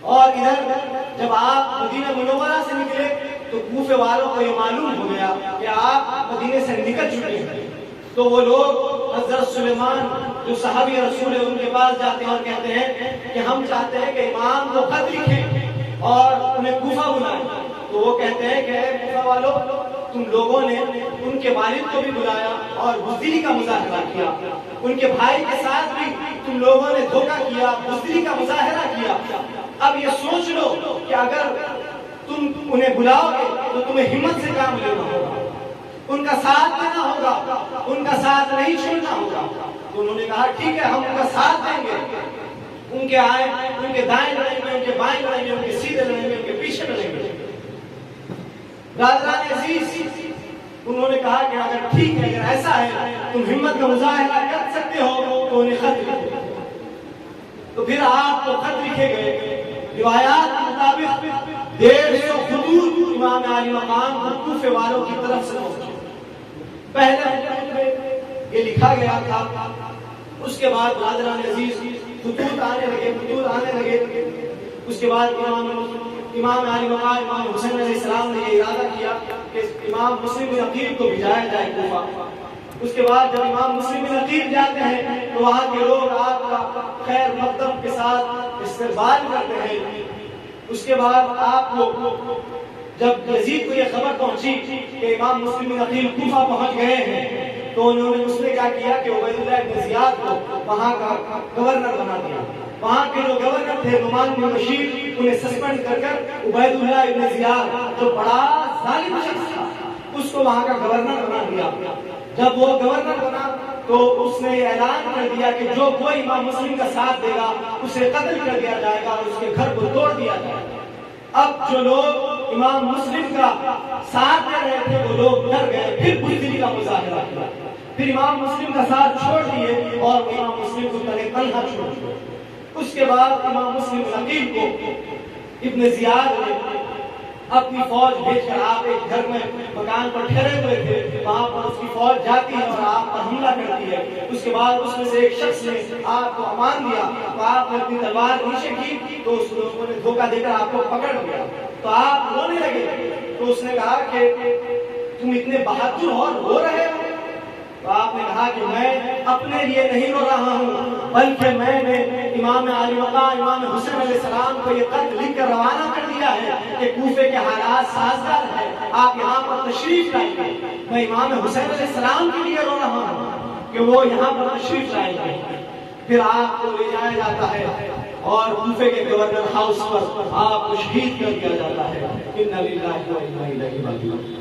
اور ادھر جب آپ مدینہ منورہ سے نکلے تو کوفے والوں کو یہ معلوم ہو گیا کہ آپ مدینے سے نکل چکے ہیں، تو وہ لوگ حضرت سلیمان جو صحابی رسول ہے ان کے پاس جاتے ہیں اور کہتے ہیں کہ ہم چاہتے ہیں کہ امام کو خط لکھیں اور انہیں کوفہ بلائیں۔ تو وہ کہتے ہیں کہ اے کوفہ والوں، تم لوگوں نے ان کے والد کو بھی بلایا اور بزدلی کا مظاہرہ کیا، ان کے بھائی کے ساتھ بھی تم لوگوں نے دھوکہ کیا، بزدلی کا مظاہرہ کیا۔ اب یہ سوچ لو کہ اگر تم انہیں بلاؤ گے تو تمہیں ہمت سے کام لینا ہوگا، ان کا ساتھ دینا ہوگا، ان کا ساتھ نہیں چھوڑنا ہوگا۔ تو انہوں نے کہا ٹھیک ہے، ہم ان کا ساتھ دیں گے، ان کے آئے ان کے دائیں لڑیں گے، ان کے بائیں لڑیں گے، ان کے سیدھے لڑیں گے، ان کے پیچھے لڑیں گے۔ برادران عزیز، انہوں نے کہا کہ اگر ٹھیک ہے، اگر ایسا ہے تم ہمت کا مظاہرہ کر سکتے ہو تو انہیں خط لکھو۔ تو پھر آپ کو خط لکھے گئے، روایات کے مطابق 150 خطوط امام علی مقام کو کوفے والوں کی طرف سے پہنچے۔ پہلے خطوط میں یہ لکھا گیا تھا، اس کے بعد برادران عزیز خطوط آنے لگے۔ اس کے بعد امام علی مقام امام حسین علیہ السلام نے یہ ارادہ کیا کہ امام مسلم بن عقیل کو بھیجایا جائے کوفہ۔ اس کے بعد جب امام مسلم بن عقیل جاتے ہیں تو وہاں کے لوگ آپ کا خیر مقدم کے ساتھ استقبال کرتے ہیں۔ اس کے بعد آپ کو جب یزید کو یہ خبر پہنچی کہ امام مسلم بن عقیل کوفہ پہنچ گئے ہیں تو انہوں نے اس نے کیا کیا کہ عبید اللہ بن زیاد کو وہاں کا گورنر بنا دیا۔ وہاں کے جو گورنر تھے نعمان بن بشیر، انہیں سسپینڈ کر عبید اللہ بن زیاد جو بڑا ظالم شخص تھا اس کو وہاں کا گورنر بنا دیا۔ جب وہ گورنر بنا تو اس نے یہ اعلان کر دیا کہ جو کوئی امام مسلم کا ساتھ دے گا اسے قتل کر دیا جائے گا اور اس کے گھر کو توڑ دیا جائے گا۔ اب جو لوگ امام مسلم کا ساتھ دے رہے تھے وہ لوگ ڈر گئے، پھر بزدلی کا مظاہرہ کیا، پھر امام مسلم کا ساتھ چھوڑ دیے اور امام مسلم کو تنہا چھوڑ دیا۔ اس کے بعد امام مسلم بن عقیل کو ابن زیاد نے اپنی فوج بھیج کر، آپ ایک گھر میں مکان پر ٹھہرے ہوئے تھے، وہاں پر اس کی فوج جاتی ہے اور آپ پر حملہ کرتی ہے۔ اس کے بعد اس میں سے ایک شخص نے آپ کو امان دیا تو آپ نے اپنی تلوار نیچے کی تو اس لوگوں نے دھوکہ دے کر آپ کو پکڑ لیا تو آپ رونے لگے۔ تو اس نے کہا کہ تم اتنے بہادر اور رو رہے ہو؟ تو آپ نے کہا کہ میں اپنے لیے نہیں رو رہا ہوں بلکہ میں نے امام علی مقام امام حسین علیہ السلام کو یہ خط لکھ کر روانہ کر دیا ہے کہ کوفے کے حالات سازگار ہیں، آپ یہاں پر تشریف لائیے۔ میں امام حسین علیہ السلام کے لیے رو رہا ہوں کہ وہ یہاں پر تشریف لائیں۔ پھر آپ کو لے جایا جاتا ہے اور کوفے کے گورنر ہاؤس پر آپ کو شہید کر دیا جاتا ہے۔ انا للہ و انا الیہ راجعون۔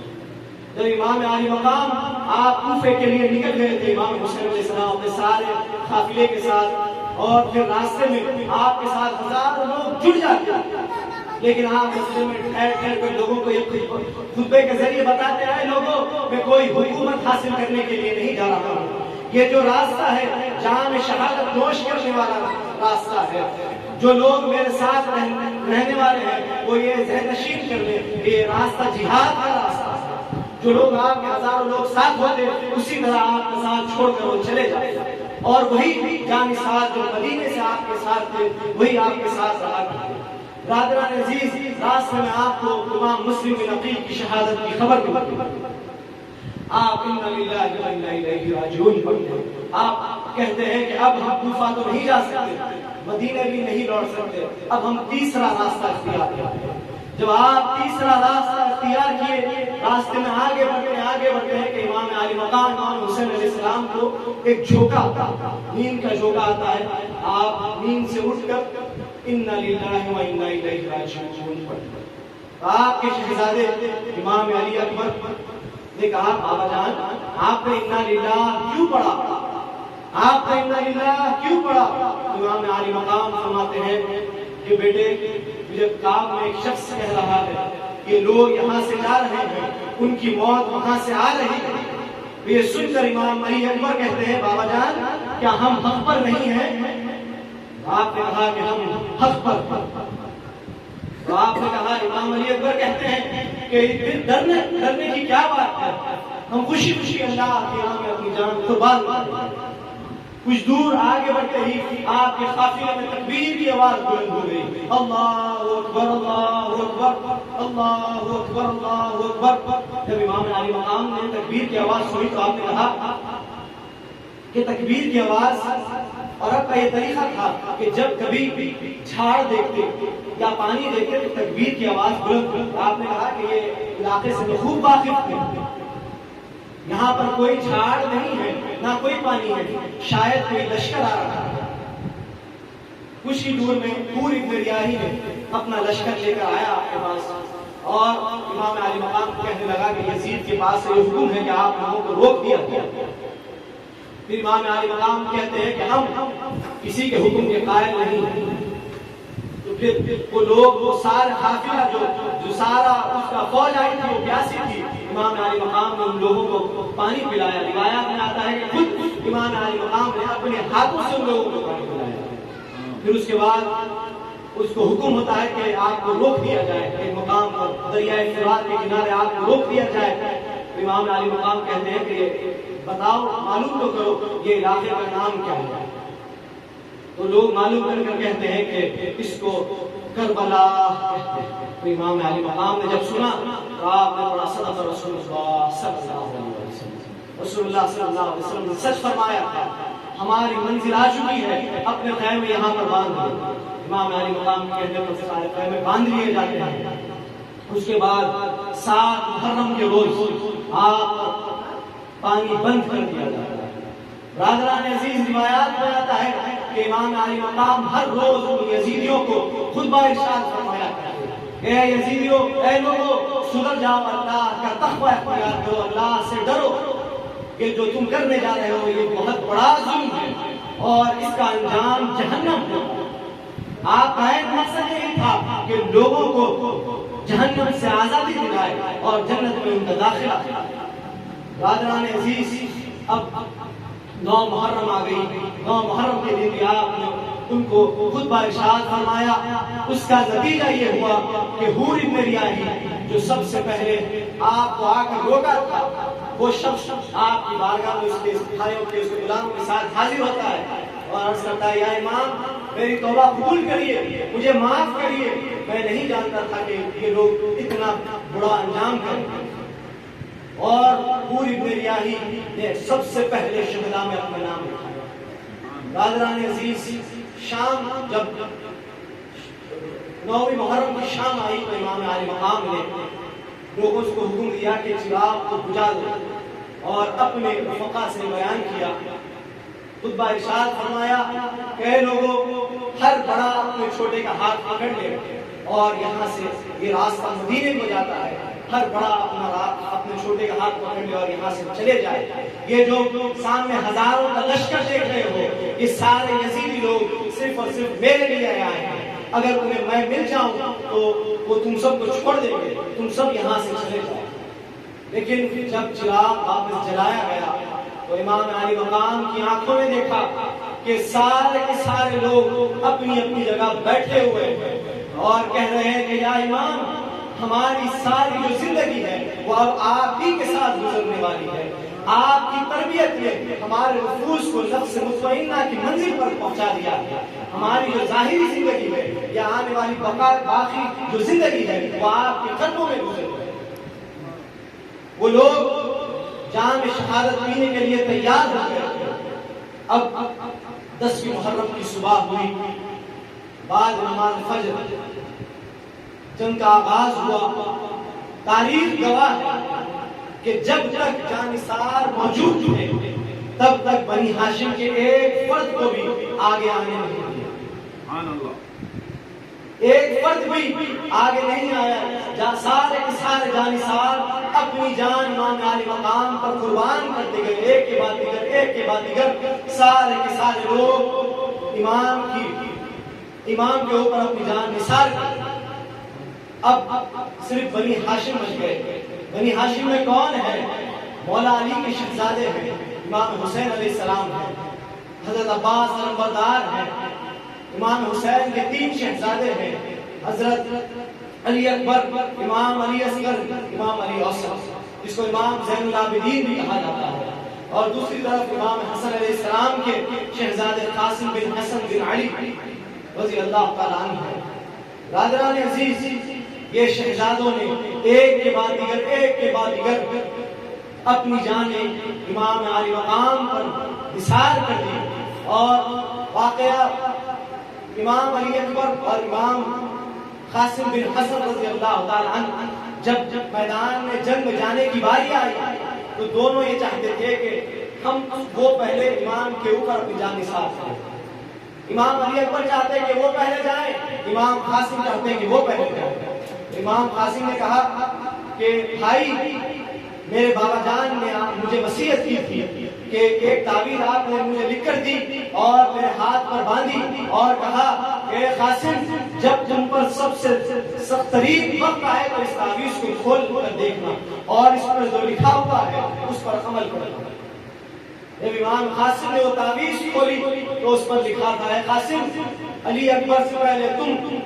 جب امام علی مقام آپ کوفے کے لیے نکل گئے تھے امام حسین علیہ السلام اپنے سارے قافلے کے ساتھ، اور پھر راستے میں آپ کے ساتھ ہزاروں لوگ جڑ جاتے ہیں، لیکن آپ راستے میں ٹھہر ٹھہر کر لوگوں کو یہ خطبے کے ذریعے بتاتے ہیں لوگوں میں کوئی حکومت حاصل کرنے کے لیے نہیں جا رہا ہوں، یہ جو راستہ ہے جان شہادت نوش کرنے والا راستہ ہے، جو لوگ میرے ساتھ رہنے والے ہیں وہ یہ ذہن نشین کر لیں یہ راستہ جہاد کا راستہ ہے۔ جو لوگ آپ کے ہزاروں لوگ ساتھ ہوتے اسی طرح آپ کے ساتھ چھوڑ کر وہ چلے جاتے، اور وہی جان ساتھ جو مدینے سے آپ کے ساتھ تھے وہی آپ کے ساتھ رہا کرتے۔ برادران عزیز، راستے میں آپ کو امام مسلم بن عقیل کی شہادت کی خبر ملی، آپ انا للہ و انا الیہ راجعون پڑھتے ہیں۔ آپ کہتے ہیں کہ اب ہم کوفہ تو نہیں جا سکتے، مدینے بھی نہیں لوٹ سکتے، اب ہم تیسرا راستہ اختیار کرتے ہیں۔ جب آپ تیسرا راستہ اختیار کیے، راستے میں آگے بڑھتے ہیں کہ امام علی مقام امام حسین علیہ السلام کو ایک جھونکا آتا ہے، نیند کا جھونکا آتا ہے، آپ نیند سے اٹھ کر انا للہ و انا الیہ راجعون پڑھتے ہیں۔ آپ کے شہزادے امام علی اکبر نے کہا بابا جان آپ نے انا للہ کیوں پڑھا، آپ نے انا للہ کیوں پڑھا؟ امام علی مقام فرماتے ہیں کہ بیٹے مجھے کعب میں ایک شخص کہہ رہا ہے کہ لوگ یہاں سے جا رہے ہیں، ان کی موت وہاں سے آ رہی ہے۔ یہ سن کر امام علی اکبر کہتے ہیں بابا جان کیا ہم حق پر نہیں ہیں؟ آپ نے کہا کہ ہم حق پر۔ تو آپ نے کہا امام علی اکبر کہتے ہیں کہ ڈرنے کی کیا بات ہے، ہم خوشی خوشی اللہ کے راہ میں اپنی جان قربان کریں۔ کچھ دور آگے بڑھتے ہی آپ کے قافلے میں تکبیر کی آواز بلند ہو گئی، اللہ اکبر اللہ اکبر اللہ اکبر اللہ اکبر۔ جب امام علی مقام نے تکبیر کی آواز سنی تو آپ نے کہا کہ تکبیر کی آواز عرب کا یہ طریقہ تھا کہ جب کبھی جھاڑ دیکھتے یا پانی دیکھتے تو تکبیر کی آواز بلند۔ آپ نے کہا کہ یہ علاقے سے خوب واقف تھے، یہاں پر کوئی جھاڑ نہیں ہے نہ کوئی پانی ہے، شاید کوئی لشکر آ رہا ہے۔ کچھ ہی دور میں حور ابن ریاحی نے اپنا لشکر لے کر آیا آپ کے پاس، اور امام علی مقام کہنے لگا کہ یزید کے پاس یہ حکم ہے کہ آپ لوگوں کو روک دیا گیا۔ پھر امام علی مقام کہتے ہیں کہ ہم کسی کے حکم کے قائل نہیں ہیں۔ تو پھر وہ لوگ، وہ سارا قافلہ جو سارا اس کا فوج آئی تھی وہ پیاسی تھی، امام علی مقام نے ان لوگوں کو پانی پلایا۔ روایات میں آتا ہے کہ خود امام علی مقام نے اپنے ہاتھوں سے ان لوگوں کو پانی پلایا۔ پھر اس کے بعد اس کو حکم ہوتا ہے کہ آپ کو روک دیا جائے، ایک مقام پر دریائے فرات کے کنارے آپ کو روک دیا جائے۔ امام علی مقام کہتے ہیں کہ بتاؤ، معلوم تو کرو یہ علاقے کا نام کیا ہے۔ تو لوگ معلوم کر کر کہتے ہیں کہ اس کو کربلا کہتے ہیں۔ تو امام علی مقام نے جب سنا تو آپ نے پڑھا صدق رسول اللہ صلی اللہ علیہ وسلم۔ رسول اللہ صلی اللہ علیہ وسلم نے سچ فرمایا تھا، ہماری منزل آ چکی ہے، اپنے خیمے یہاں پر باندھ دو۔ امام علی مقام کے کہنے پر سارے خیمے باندھ لیے جاتے ہیں۔ اس کے بعد 7 محرم کے روز آپ پانی بند کر دیا جاتا ہے۔ برادران عزیز، روایات میں آتا ہے کہ امام علی مقام ہر روز ان یزیدیوں کو خطبہ ارشاد فرمایا کرتے ہیں، اے یزیدیوں، اے لوگوں، سدھر جاؤ، اللہ کا تقوی اختیار کرو، اللہ سے ڈرو، کہ جو تم کرنے جا رہے ہو یہ بہت بڑا ظلم ہے اور اس کا انجام جہنم ہے۔ آپ کا ایک مقصد یہی تھا کہ لوگوں کو جہنم سے آزادی دلائے اور جنت میں ان کا داخلہ۔ برادران عزیز، اب 9 محرم آ گئی۔ 9 محرم کے دن بھی آپ نے ان کو خطبہ ارشاد فرمایا۔ اس کا نتیجہ یہ ہوا کہ حور ابن ریاحی جو سب سے پہلے آپ کو آ کر روکا تھا، وہ شخص آپ کی بارگاہ میں اس کے بھائیوں کے، اس کے غلاموں کے ساتھ حاضر ہوتا ہے اور عرض کرتا ہے، یا امام، میری توبہ قبول کریے، مجھے معاف کریے، میں نہیں جانتا تھا کہ یہ لوگ اتنا بڑا انجام کریں گے۔ اور حور ابن ریاحی نے سب سے پہلے شہداء میں اپنا نام لکھایا۔ برادران عزیز، شام جب 9 محرم کی شام آئی تو امام علی مقام نے لوگوں کو حکم دیا کہ چراغ کو بجھا دو، اور اپنے رفقا سے بیان کیا، خطبہ ارشاد فرمایا کہ اے لوگوں، ہر بڑا اپنے چھوٹے کا ہاتھ پکڑ لے، اور یہاں سے یہ راستہ مدینے کو جاتا ہے، ہر بڑا اپنے چھوٹے کا ہاتھ پکڑ لے اور یہاں سے چلے جائے۔ یہ جو سامنے ہزاروں کا لشکر دیکھ رہے ہو، یہ سارے یزیدی لوگ صرف اور صرف میرے لیے آئے ہیں، اگر انہیں میں مل جاؤں تو وہ تم سب کو چھوڑ دیں گے، تم سب یہاں سے چلے جاؤ۔ لیکن جب چراغ واپس جلایا گیا تو امام علی مقام کی آنکھوں نے دیکھا کہ سارے کے سارے لوگ اپنی اپنی جگہ بیٹھے ہوئے ہیں اور کہہ رہے ہیں کہ یا امام، ہماری ساری جو زندگی ہے وہ اب آپ ہی کے ساتھ گزرنے والی ہے۔ آپ کی تربیت نے ہمارے نفوس کو نفس مطمئنہ کی منزل پر پہنچا دیا ہے۔ ہماری جو ظاہری زندگی ہے یا آنے والی باقی جو زندگی ہے وہ آپ کے قدموں میں گزر ہے۔ وہ لوگ جان شہادت پینے کے لیے تیار ہو گئے۔ اب 10 محرم کی صبح ہوئی، بعد نماز فجر جنگ کا آغاز ہوا۔ تاریخ گواہ ہے کہ جب تک جانثار موجود تھے تب تک بنی ہاشم کے ایک فرد کو بھی آگے آنے نہیں دیا۔ سبحان اللہ، ایک فرد بھی آگے نہیں آیا۔ سارے کے سارے جانثار اپنی جان امام علی مقام پر قربان کرتے گئے، ایک کے بعد دیگر، ایک کے بعد دیگر، سارے کے سارے لوگ امام کے اوپر اپنی جان نثار کرتے۔ اب صرف بنی ہاشم بچ گئے۔ بنی ہاشم میں کون ہے؟ مولا علی کے شہزادے ہیں، امام حسین علیہ السلام ہیں، حضرت عباس علمبردار ہیں، امام حسین کے 3 شہزادے ہیں، حضرت علی اکبر، امام علی اصغر، امام علی اوسط، جس کو امام زین العابدین بھی کہا جاتا ہے، اور دوسری طرف امام حسن علیہ السلام کے شہزادے قاسم بن حسن بن علی رضی اللہ تعالیٰ عنہ ہیں۔ برادران عزیز، یہ شہزادوں نے ایک کے بعد دیگر اپنی جانیں امام علی مقام پر نثار کر دی، اور واقعہ امام علی اکبر اور امام قاسم بن حسن رضی اللہ تعالیٰ عنہ جب میدان میں جنگ میں جانے کی باری آئی تو دونوں یہ چاہتے تھے کہ ہم وہ پہلے امام کے اوپر اپنی جان نثار کریں۔ امام علی اکبر چاہتے ہیں کہ وہ پہلے جائیں، امام قاسم چاہتے ہیں کہ وہ پہلے جائیں۔ امام قاسم نے کہا کہ بھائی، میرے بابا جان نے مجھے وصیت کی تھی کہ ایک تعویذ آپ نے مجھے لکھ کر دی اور میرے ہاتھ پر باندھی اور کہا کہ قاسم، جب تم پر سب سے سخت ترین وقت آئے تو اس تعویذ کو کھول کر دیکھنا اور اس پر جو لکھا ہوا ہے اس پر عمل کرنا۔ جب امام قاسم نے وہ تعویذ کھولی تو اس پر لکھا تھا، اے قاسم، علی اکبر سے پہلے تم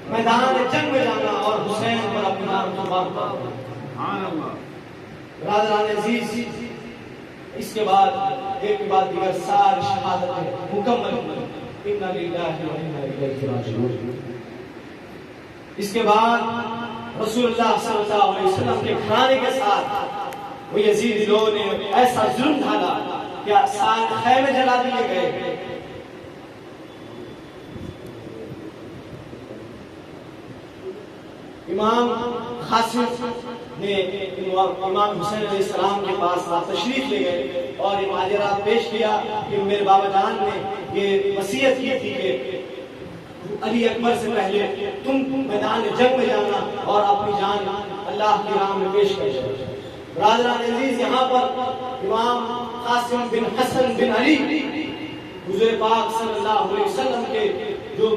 میدان جنگ میں جانا اور حسین پر اپنی جان قربان کرنا۔ سبحان اللہ۔ برادران عزیز، اس کے بعد ایک کے بعد دیگر ساری شہادتیں مکمل ہوئی۔ انا للہ و انا الیہ راجعون۔ اس کے بعد رسول اللہ صلی اللہ علیہ وسلم کے گھرانے کے ساتھ وہ یزید لوگوں نے ایسا ظلم ڈھالا کہ سارے خیمے جلا دیے گئے۔ امام قاسم نے امام حسین علیہ السلام کے پاس تشریف لے گئے اور یہ ماجرا پیش کیا کہ میرے بابا جان نے یہ وصیت کی تھی کہ علی اکبر سے پہلے تم میدان جنگ میں جانا اور اپنی جان اللہ کی راہ میں پیش کرنا۔ برادران عزیز، یہاں پر امام قاسم بن حسن بن علی حضور پاک صلی اللہ علیہ وسلم کے جو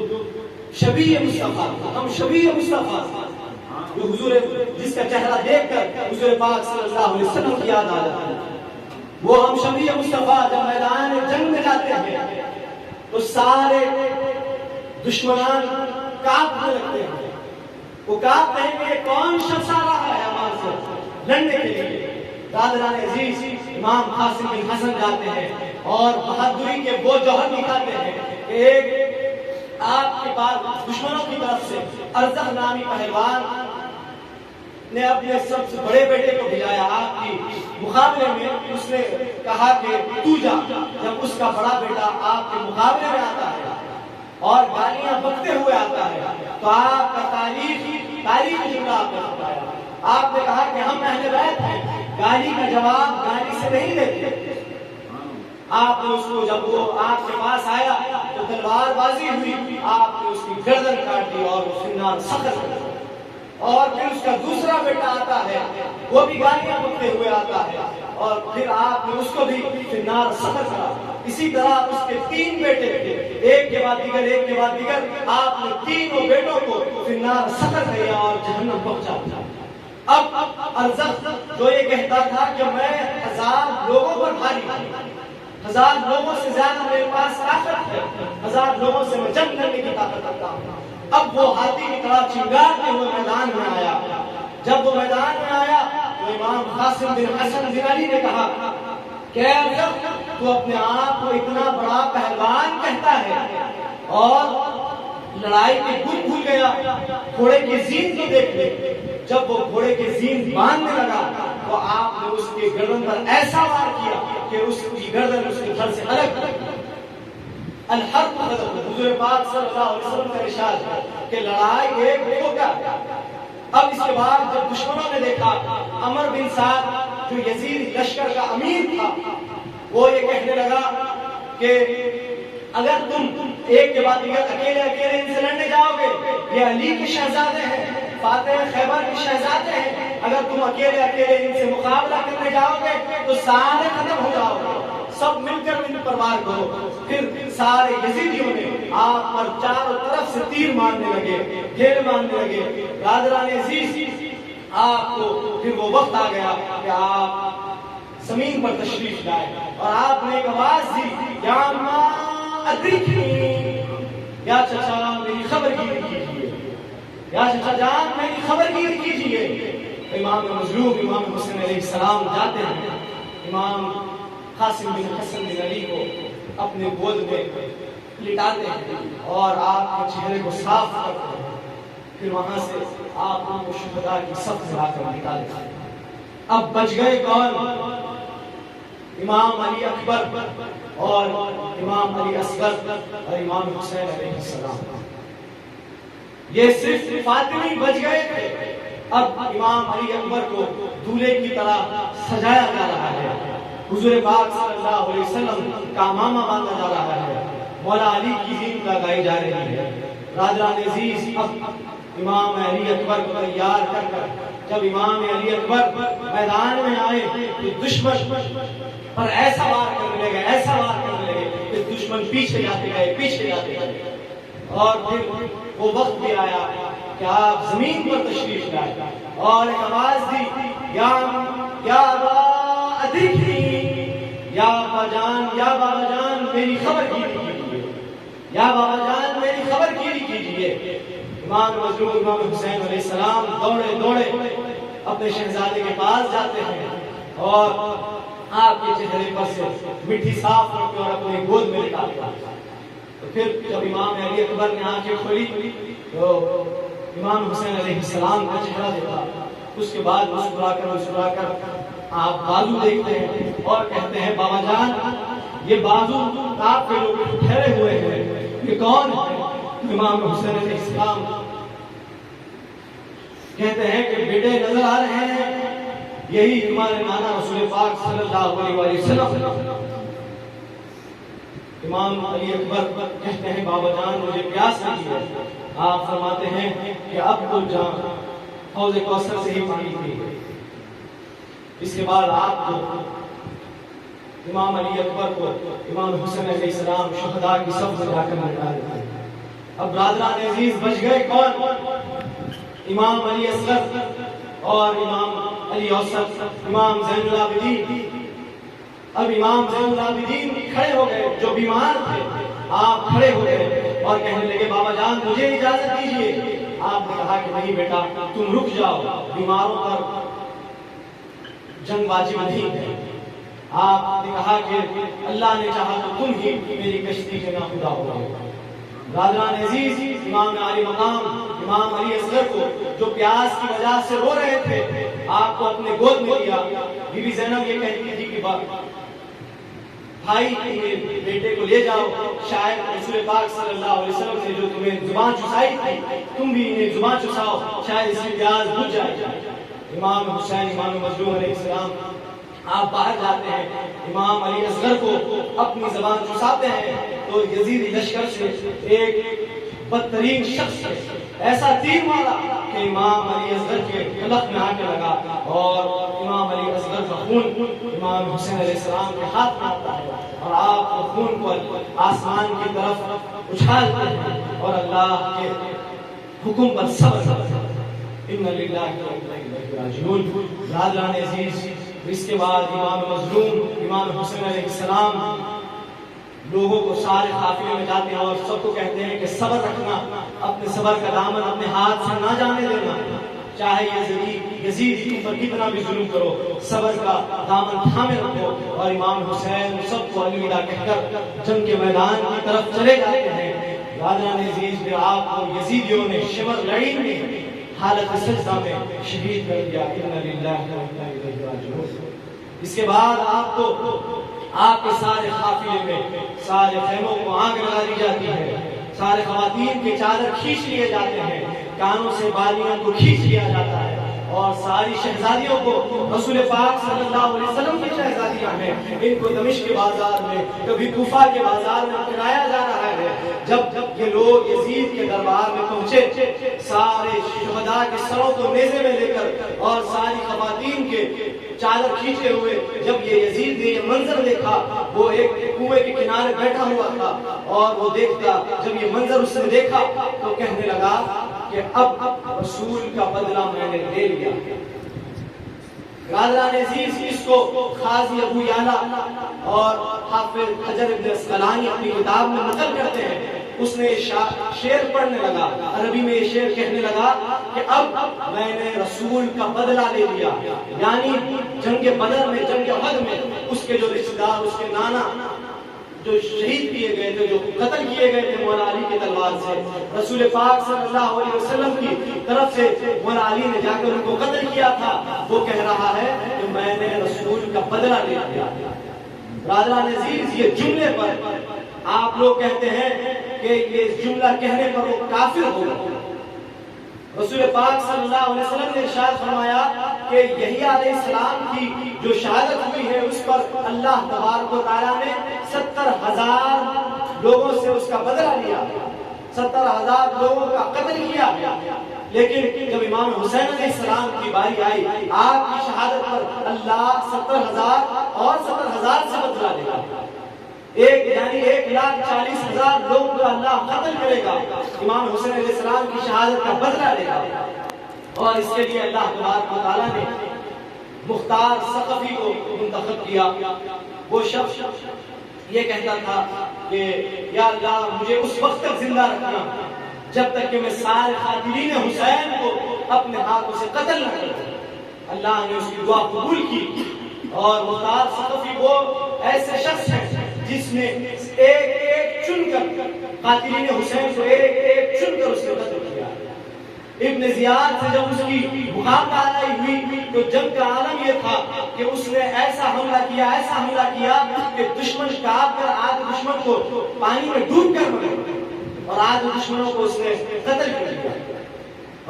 شبیہ مصطفیٰ، ہم شبیہ مصطفیٰ، جو حضور جس کا چہرہ دیکھ کر حضور پاک صلی اللہ علیہ وسلم کی یاد آ جاتی ہے، وہ ہم شبیہ مصطفیٰ جب میدان جنگ میں جاتے ہیں تو سارے دشمنان کانپنے لگتے ہیں۔ وہ کانپتے ہیں کہ کون شخص آ رہا ہے ہمارے سے لڑنے کے لیے۔ برادران عزیز، امام قاسم بن حسن جاتے ہیں اور بہادری کے وہ جوہر دکھاتے ہیں کہ ایک آپ کے پاس دشمنوں کی طرف سے ارزق نامی پہلوان نے اپنے سب سے بڑے بیٹے کو بھیجایا آپ کی مقابلے میں۔ اس نے کہا کہ تو جا۔ جب اس کا بڑا بیٹا آپ کے مقابلے میں آتا ہے اور گالیاں بکتے ہوئے آتا ہے تو آپ کا تاریخی جملہ آپ نے بتایا۔ آپ نے کہا کہ ہم اہل بیت ہیں، گالی کا جواب گالی سے نہیں دیتے۔ آپ نے اس کو جب وہ آپ کے پاس آیا تو تلوار بازی ہوئی، آپ نے اس کی گردن کاٹ دی اور اس کی نار سخت کر دی۔ اور پھر اس کا دوسرا بیٹا آتا ہے، وہ بھی گالیاں بکتے ہوئے آتا ہے اور پھر آپ نے اس کو بھی نار سخت کرا۔ اسی طرح اس کے تین بیٹے تھے، ایک کے بعد دیگر آپ نے تینوں بیٹوں کو نار سخت کیا اور جہنم پہنچا دیا۔ اب ارزق جو یہ کہتا تھا کہ میں 1000 لوگوں پر بھاری ہوں، 1000 لوگوں سے زیادہ میرے پاس طاقت ہے، 1000 لوگوں سے میں جنگ کرنے کی طاقت رکھتا ہوں۔ اب وہ ہاتھی کی طرح چنگاڑتے ہوئے میدان میں آیا۔ جب وہ میدان میں آیا تو امام قاسم بن حسن بن علی نے کہا کہ تو اپنے آپ کو اتنا بڑا پہلوان کہتا ہے اور لڑائی کے گل بھول گیا، گھوڑے کی زین کو دیکھ لے۔ جب وہ گھوڑے کی زین باندھنے لگا تو آپ نے اس کے گردن پر ایسا وار کیا کہ اس کی گردن اس کے گھر سے الگ الحرب حضور پاک صلی اللہ علیہ وسلم کا ارشاد ہے کہ لڑائی ایک ہو گیا۔ اب اس کے بعد جب دشمنوں نے دیکھا، عمر بن سعد جو یزید لشکر کا امیر تھا، وہ یہ کہنے لگا کہ اگر تم ایک کے بعد دیگر اکیلے ان سے لڑنے جاؤ گے، یہ علی کے شہزادے ہیں، فاتح خیبر کے شہزادے ہیں، اگر تم اکیلے ان سے مقابلہ کرنے جاؤ گے تو سارے ختم ہو جاؤ گے، سب مل کر ان پر وار کرو۔ پھر سارے یزیدیوں نے آپ پر چاروں طرف سے تیر مارنے لگے، ڈھیر مارنے لگے۔ برادران عزیز، آپ کو پھر وہ وقت آ گیا کہ آپ زمین پر تشریف لائے اور آپ نے ایک آواز دی، یا اماں ادرکنی، یا چچا میری خبر گیری کیجیے، یا چچا جان میری خبر گیری کیجیے۔ امام مظلوم امام حسین علیہ السلام جاتے ہیں، امام قاسم بن حسن بن علی کو اپنے گود میں لٹاتے ہیں اور آپ کے چہرے کو صاف کرتے ہیں، پھر وہاں سے آپ ان کو شہداء کی صف میں لا کر لٹا دیتے ہیں۔ اب بچ گئے کون؟ امام علی اکبر اور امام علی اصغر اور امام حسین علیہ السلام۔ یہ صرف فاطمی بچ گئے تھے۔ اب امام علی اکبر کو دولہے کی طرح سجایا جا رہا ہے، حضور پاک صلی اللہ علیہ وسلم کا امامہ باندھا جا رہا ہے، مولا علی کی دین لگائی جا رہی ہے۔ راجران عزیز اب امام علی اکبر کو تیار کر کر جب امام علی اکبر میدان میں آئے تو دشمن پر ایسا وار کرنے لگے، ایسا وار کرنے لگے کہ دشمن پیچھے جاتے گئے، پیچھے جاتے گئے، اور پھر وہ وقت بھی آیا کہ آپ زمین پر تشریف لائے اور ایک آواز دی، یا ابا ادرکنی، یا بابا جان میری خبر گیری کیجیے، یا بابا جان میری خبر گیری کیجیے۔ امام مظلوم امام حسین علیہ السلام دوڑے دوڑے اپنے شہزادے کے پاس جاتے ہیں اور آپ کے چہرے پر سے مٹی صاف کرتے اور اپنے گود میں لٹاتے ہیں۔ تو پھر جب امام علی اکبر نے آنکھیں کھولی تو امام حسین علیہ السلام کا چہرہ دیکھا، اس کے بعد مسکرا کر آپ بازو دیکھتے ہیں اور کہتے ہیں، بابا جان یہ بازو آپ کے لوگ ٹھہرے ہوئے ہیں، یہ کون ہے؟ امام حسین علیہ السلام کہتے ہیں کہ بیٹے نظر آ رہے ہیں، یہی ہمارے نانا رسول پاک صلی اللہ علیہ وسلم۔ امام علی اکبر کہتے ہیں، بابا جان مجھے پیاس لگی ہے۔ آپ فرماتے ہیں کہ اب تو جان حوض کوثر سے ہی پانی پی۔ اس کے بعد آپ کو امام علی اکبر کو امام حسین علیہ السلام شہداء کی صف میں جا کر لٹا دیتے ہیں۔ اب برادران عزیز بچ گئے کون؟ امام علی اصغر اور امام علی اوسط، امام زین العابدین۔ اب امام زین العابدین کھڑے ہو گئے، جو بیمار تھے آپ کھڑے ہو گئے اور کہنے لگے، بابا جان مجھے اجازت دیجیے۔ آپ نے کہا کہ نہیں بیٹا تم رک جاؤ، بیماروں پر جنگ واجب نہیں ہے۔ آپ نے کہا کہ اللہ نے چاہا تو تم ہی میری کشتی کے ناخدا ہو گئے۔ برادران عزیز امام علی مقام امام علی اصغر کو جو پیاس کی وجہ سے رو رہے تھے آپ کو اپنے گود میں لیا۔ بی بی زینب یہ کہتی تھی کہ بھائی بیٹے کو لے جاؤ، شاید رسول پاک صلی اللہ علیہ وسلم نے جو تمہیں زبان چسائی تھی تم بھی انہیں زبان چساؤ، شاید اس کی پیاس بجھ جائے۔ امام حسین امام مظلوم علیہ السلام آپ باہر جاتے ہیں، امام علی اصغر کو اپنی زبان چساتے ہیں تو یزید لشکر سے ایک بدترین شخص ایسا تیر مارا کہ امام علی اصغر کے حلق میں آ کے لگا اور امام علی اصغر کا خون امام حسین علیہ السلام کے ہاتھ میں آتا ہے اور آپ وہ خون کو آسمان کی طرف اچھالتے ہیں اور اللہ کے حکم پر صبر ان للہ و انا الیہ راجعون۔ برادران عزیز اس کے بعد امام مظلوم امام حسین علیہ السلام لوگوں کو سارے قافلے میں جاتے ہیں اور سب کو کہتے ہیں کہ صبر رکھنا، اپنے صبر کا دامن اپنے ہاتھ سے نہ جانے دینا، چاہے یزید تم پر کتنا بھی ظلم کرو، صبر کا دامن تھامے رکھو۔ اور امام حسین سب کو الوداع کہہ کر جنگ کے میدان کی طرف چلے جاتے ہیں۔ برادران عزیز پھر آپ کو یزیدیوں نے شمر لڑین میں حالت سجدہ میں شہید کر دیا۔ انا للہ و انا الیہ راجعون۔ اس کے بعد آپ کو آپ کے سارے قافلے میں سارے خیموں کو آگ لگا دی جاتی ہے، سارے خواتین کے چادر کھینچ لیے جاتے ہیں، کانوں سے بالیاں کو کھینچ لیا جاتا ہے اور ساری شہزادیوں کو رسول پاک صلی اللہ علیہ وسلم کی شہزادیاں ہیں، ان کو دمشق کے بازار میں کبھی کوفہ کے بازار میں پھرایا جا رہا ہے۔ جب یہ لوگ یزید کے دربار میں پہنچے، سارے شہداء کے سروں کو نیزے میں لے کر اور ساری خواتین کے چادر کھینچے ہوئے، جب یہ یزید نے یہ منظر دیکھا، وہ ایک کنویں کے کنارے بیٹھا ہوا تھا اور وہ دیکھتا، جب یہ منظر اس نے دیکھا تو کہنے لگا کہ اب رسول کا بدلہ میں نے لے لیا۔ برادران عزیز اس کو قاضی ابو یعلا اور حافظ حجر ابن اسقلانی اپنی کتاب میں نقل کرتے ہیں اس نے شعر پڑھنے لگا، عربی میں یہ شعر کہنے لگا کہ اب میں نے رسول کا بدلہ لے لیا، یعنی جنگ بدر میں، جنگ احد میں اس کے جو رشتہ دار، اس کے نانا جو شہید کیے گئے تھے، جو قتل کیے گئے تھے مولا علی کی تلوار سے، رسول پاک صلی اللہ علیہ وسلم کی طرف سے مولا علی نے جا کر ان کو قتل کیا تھا، وہ کہہ رہا ہے کہ میں نے رسول کا بدلہ لے لیا۔ برادران عزیز، یہ جملے پر آپ لوگ کہتے ہیں کہ یہ جملہ کہنے پر وہ کافر ہوگا۔ رسول پاک صلی اللہ علیہ وسلم نے ارشاد فرمایا کہ یحییٰ علیہ السلام کی جو شہادت ہوئی ہے اس پر اللہ تبارک و تعالیٰ نے 70,000 لوگوں سے اس کا بدلہ لیا، 70,000 لوگوں کا قتل کیا، لیکن جب امام حسین علیہ السلام کی باری آئی، آپ کی شہادت پر اللہ 70,000 اور 70,000 سے بدلہ لے گا، یعنی 1,40,000 لوگوں کو اللہ قتل کرے گا، امام حسین علیہ السلام کی شہادت کا بدلہ لے گا۔ اور اس کے لیے اللہ تبارک و تعالیٰ نے مختار ثقفی کو منتخب کیا۔ وہ شخص یہ کہتا تھا کہ یا اللہ مجھے اس وقت تک زندہ رکھنا جب تک کہ میں سارے قاتلین حسین کو اپنے ہاتھوں سے قتل نہ کروں۔ اللہ نے اس کی دعا قبول کی، اور مختار ثقفی وہ ایسے شخص ہیں جس نے ایک ایک چن کر قاتلین حسین کو ایک ایک چن کر اس نے قتل کیا۔ ابن زیاد سے جب اس کی مقابلہ ہوئی تو جنگ کا عالم یہ تھا کہ اس نے ایسا حملہ کیا کہ دشمن کاپ کر آدھے دشمن کو پانی میں ڈوب کر مرے اور آدھے دشمنوں کو اس نے قتل کر دیا،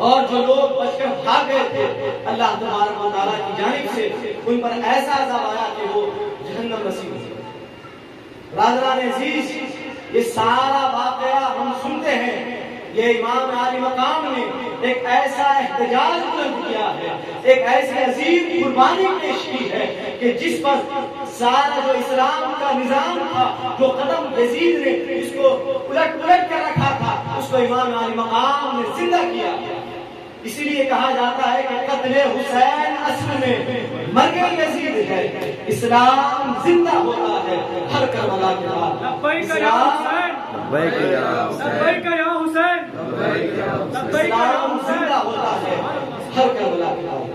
اور جو لوگ بچ کر بھاگ گئے تھے اللہ تبارک و تعالیٰ کی جانب سے ان پر ایسا عذاب آیا کہ وہ جہنم نصیب ہوئی۔ برادران عزیز، یہ سارا واقعہ ہم سنتے ہیں، یہ امام عالی مقام نے ایک ایسا احتجاج بلند کیا ہے، ایک ایسی عظیم قربانی پیش کی ہے کہ جس پر سارا جو اسلام کا نظام تھا، جو قدم یزید نے اس کو الٹ کر رکھا تھا، اس کو امام عالی مقام نے زندہ کیا۔ اسی لیے کہا جاتا ہے کہ قتل حسین اصل میں مرگ یزید ہے، اسلام زندہ ہوتا ہے ہر کربلا کے بعد۔ لبیک یا حسین، لبیک یا حسین، اسلام زندہ ہوتا ہے ہر کربلا کے بعد۔